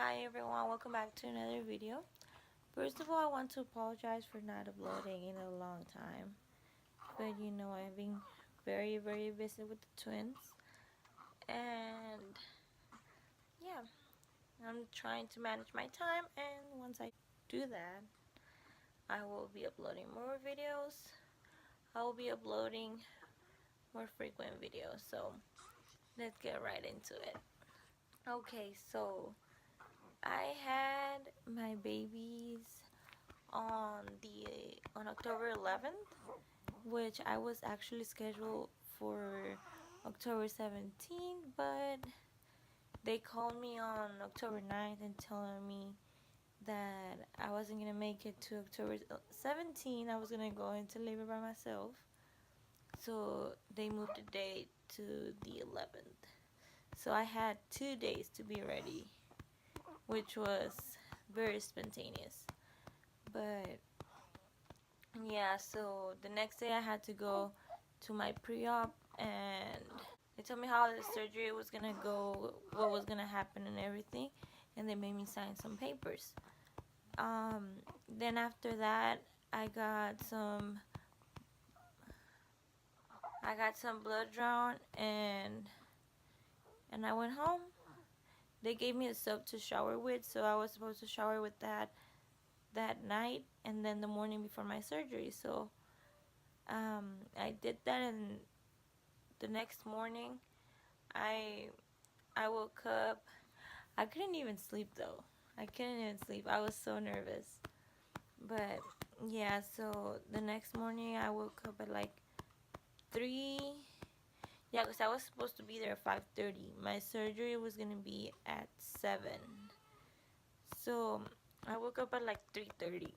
Hi everyone, welcome back to another video. First of all, I want to apologize for not uploading in a long time. But I've been very busy with the twins. And yeah, I'm trying to manage my time, and once I do that, I will be uploading more videos. I will be uploading more frequent videos. So let's get right into it. Okay, so I had my babies on October 11th, which I was actually scheduled for October 17th, but they called me on October 9th and telling me that I wasn't gonna make it to October 17th. I was gonna go into labor by myself, so they moved the date to the 11th. So I had 2 days to be ready, which was very spontaneous. But yeah, so the next day I had to go to my pre-op, and they told me how the surgery was gonna go, what was gonna happen and everything, and they made me sign some papers. Then after that, I got some blood drawn, and I went home. They gave me a soap to shower with, so I was supposed to shower with that night and then the morning before my surgery. So I did that, and the next morning I woke up. I couldn't even sleep though. I couldn't even sleep. I was so nervous. But yeah, so the next morning I woke up at like 3. Yeah, because I was supposed to be there at 5:30. My surgery was going to be at 7. So I woke up at like 3:30.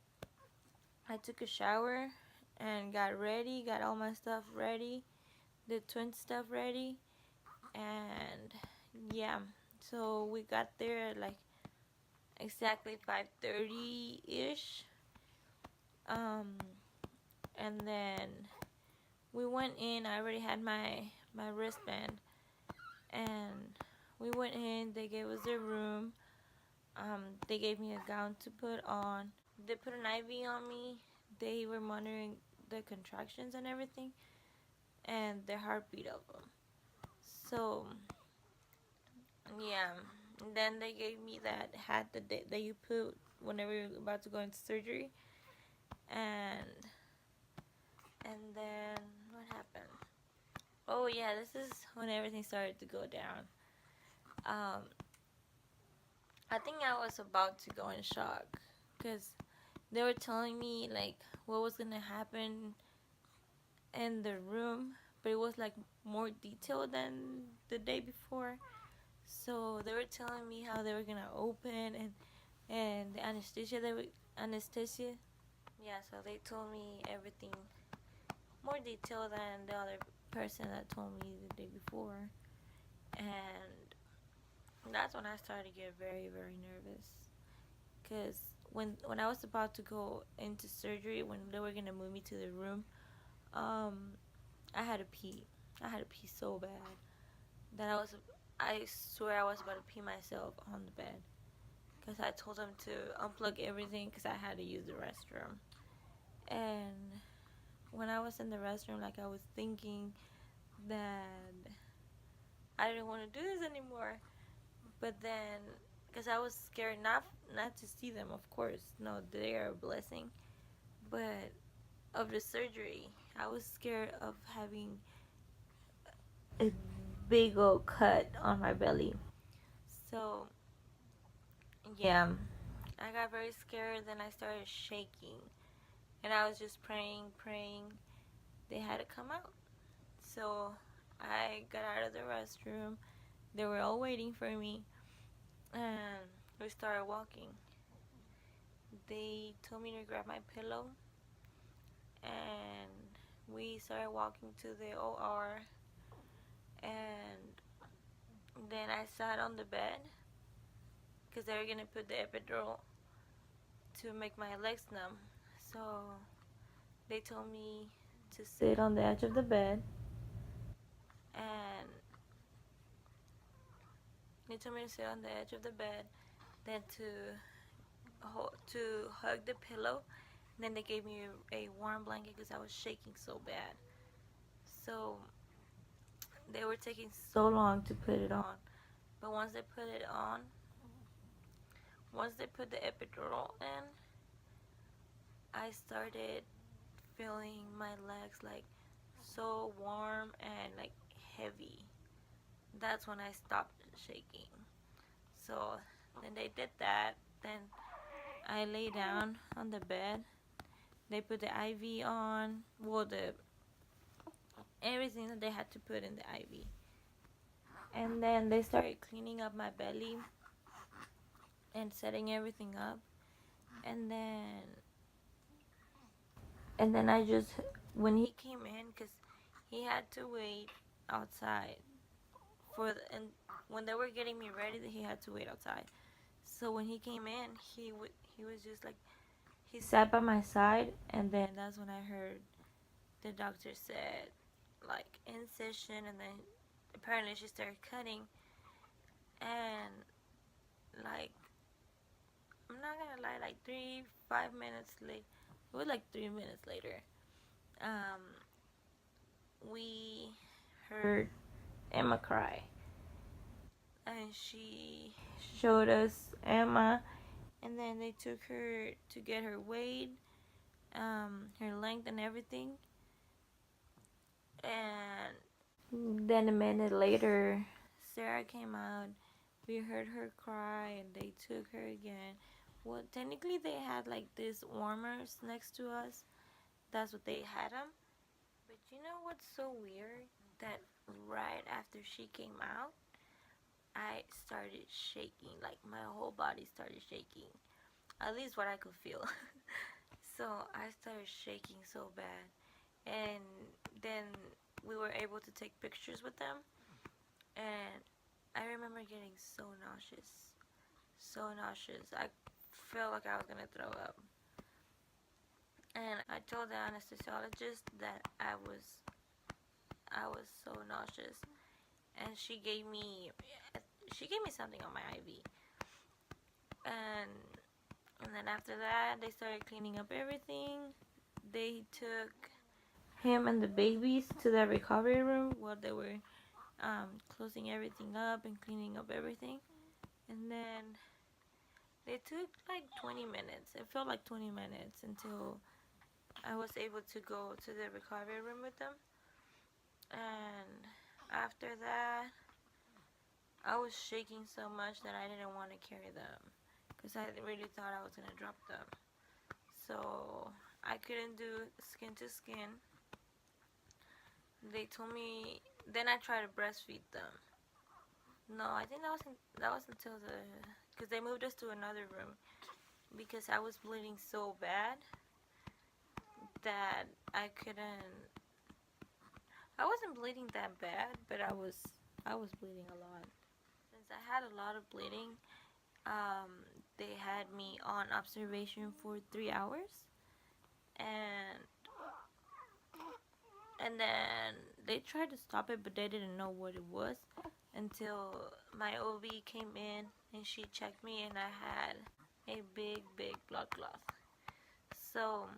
I took a shower and got ready, got all my stuff ready, the twin stuff ready, and yeah, so we got there at like exactly 5:30 ish. And then we went in. I already had my wristband, and we went in. They gave us a room. They gave me a gown to put on. They put an IV on me. They were monitoring the contractions and everything, and the heartbeat of them. So yeah, and then they gave me that hat that you put whenever you're about to go into surgery, and then what happened? Oh yeah, this is when everything started to go down. Um, I think I was about to go in shock because they were telling me like what was gonna happen in the room, but it was like more detailed than the day before. So they were telling me how they were gonna open, and the anesthesia. Yeah, so they told me everything more detailed than the other person that told me the day before, and that's when I started to get very nervous. Cause when I was about to go into surgery, when they were gonna move me to the room, I had to pee. I had to pee so bad that I swear I was about to pee myself on the bed. Cause I told them to unplug everything, cause I had to use the restroom. And when I was in the restroom, like I was thinking that I didn't want to do this anymore. But then, because I was scared not to see them, of course. No, they are a blessing. But of the surgery, I was scared of having a big old cut on my belly. So, yeah, I got very scared. Then I started shaking. And I was just praying. They had to come out. So, I got out of the restroom. They were all waiting for me. And we started walking. They told me to grab my pillow, and we started walking to the OR, and then I sat on the bed because they were going to put the epidural to make my legs numb. So they told me to sit on the edge of the bed, and they told me to sit on the edge of the bed, then to hug the pillow. And then they gave me a warm blanket because I was shaking so bad. So they were taking so long to put it on. But once they put the epidural in, I started feeling my legs like so warm and like heavy. That's when I stopped shaking. So then they did that. Then I lay down on the bed. They put the IV on. Well, the everything that they had to put in the IV. And then they started cleaning up my belly and setting everything up. And then I just, when he came in, because he had to wait outside and when they were getting me ready, he had to wait outside. So when he came in, he was just like, he sat by my side, and then that's when I heard the doctor said like incision, and then apparently she started cutting, and like, I'm not gonna lie, like 5 minutes late, it was like 3 minutes later, um, we heard Emma cry, and she showed us Emma, and then they took her to get her weighed, her length and everything, and then a minute later, Sarah came out. We heard her cry, and they took her again. Well, technically, they had like these warmers next to us. That's what they had them. But you know what's so weird? That right after she came out, I started shaking. Like my whole body started shaking. At least what I could feel. So I started shaking so bad. And then we were able to take pictures with them. And I remember getting so nauseous. So nauseous. I felt like I was gonna throw up. And I told the anesthesiologist that I was so nauseous, and she gave me something on my IV, and then after that they started cleaning up everything. They took him and the babies to the recovery room while they were closing everything up and cleaning up everything, and then they took like 20 minutes. It felt like 20 minutes until I was able to go to the recovery room with them. And after that, I was shaking so much that I didn't want to carry them because I really thought I was going to drop them. So I couldn't do skin to skin. They told me, then I tried to breastfeed them. No, I think that was until because they moved us to another room because I was bleeding so bad that I wasn't bleeding that bad, but I was bleeding a lot. Since I had a lot of bleeding, they had me on observation for 3 hours, and then they tried to stop it, but they didn't know what it was until my OB came in and she checked me, and I had a big blood clot. So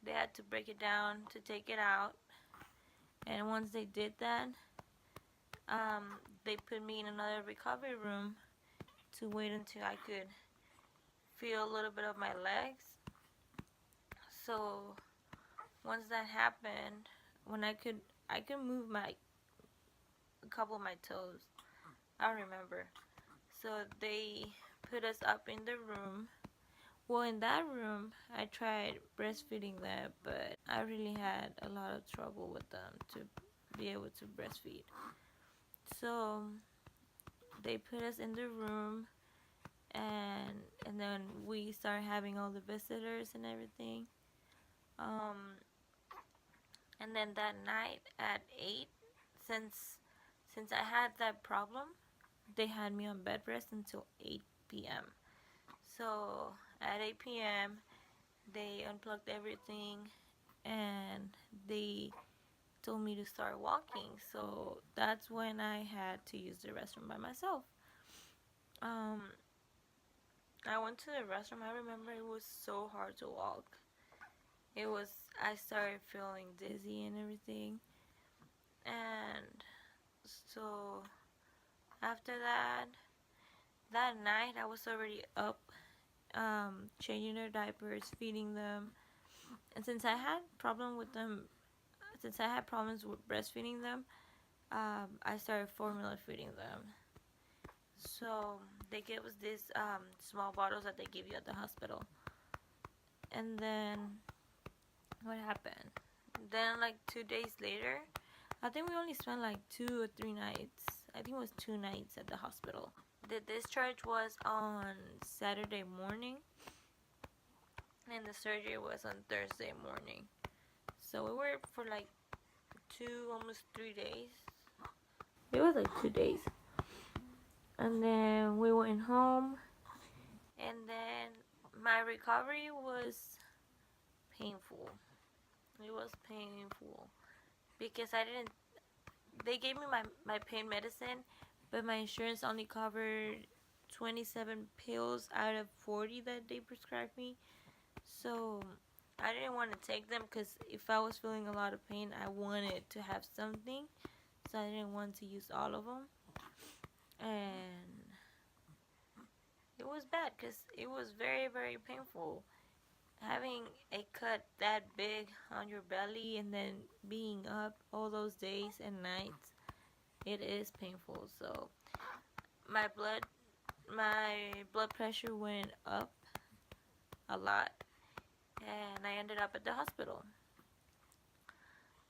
they had to break it down to take it out, and once they did that, they put me in another recovery room to wait until I could feel a little bit of my legs. So once that happened, when I could move a couple of my toes. I don't remember. So they put us up in the room. Well, in that room, I tried breastfeeding them, but I really had a lot of trouble with them to be able to breastfeed. So they put us in the room, and then we started having all the visitors and everything. And then that night at 8, since I had that problem, they had me on bed rest until 8 p.m. So at 8 p.m. they unplugged everything, and they told me to start walking. So that's when I had to use the restroom by myself. Um, I went to the restroom. I remember it was so hard to walk. I started feeling dizzy and everything. And so after that night I was already up, changing their diapers, feeding them. And since I had problems with breastfeeding them, I started formula feeding them. So they gave us these small bottles that they give you at the hospital. And then what happened? Then like 2 days later, I think we only spent like 2 or 3 nights. I think it was 2 nights at the hospital. The discharge was on Saturday morning, and the surgery was on Thursday morning. So we were for like almost 3 days. It was like 2 days. And then we went home, and then my recovery was painful. It was painful because they gave me my pain medicine, but my insurance only covered 27 pills out of 40 that they prescribed me. So I didn't want to take them because if I was feeling a lot of pain, I wanted to have something. So I didn't want to use all of them. And it was bad because it was very, very painful. Having a cut that big on your belly and then being up all those days and nights, it is painful. So my blood pressure went up a lot, and I ended up at the hospital.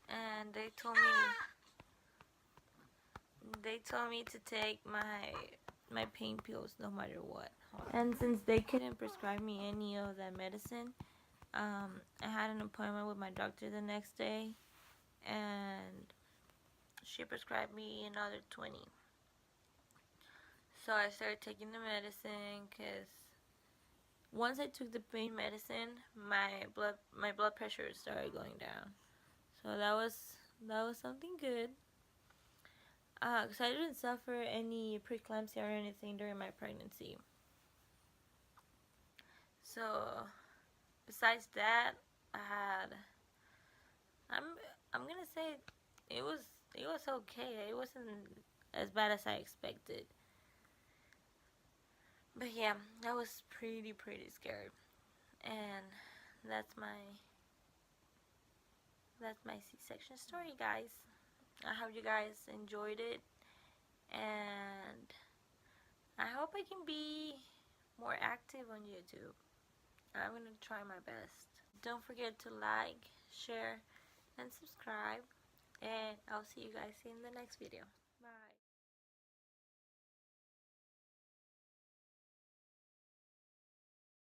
And they told me to take my pain pills no matter what. And since they couldn't prescribe me any of that medicine, I had an appointment with my doctor the next day, and she prescribed me another 20. So I started taking the medicine because once I took the pain medicine, my blood pressure started going down. So that was something good. Because I didn't suffer any preeclampsia or anything during my pregnancy. So besides that, I'm gonna say it was okay. It wasn't as bad as I expected. But yeah, I was pretty scared. And that's my C-section story, guys. I hope you guys enjoyed it, and I hope I can be more active on YouTube. I'm gonna try my best. Don't forget to like, share, and subscribe, and I'll see you guys in the next video.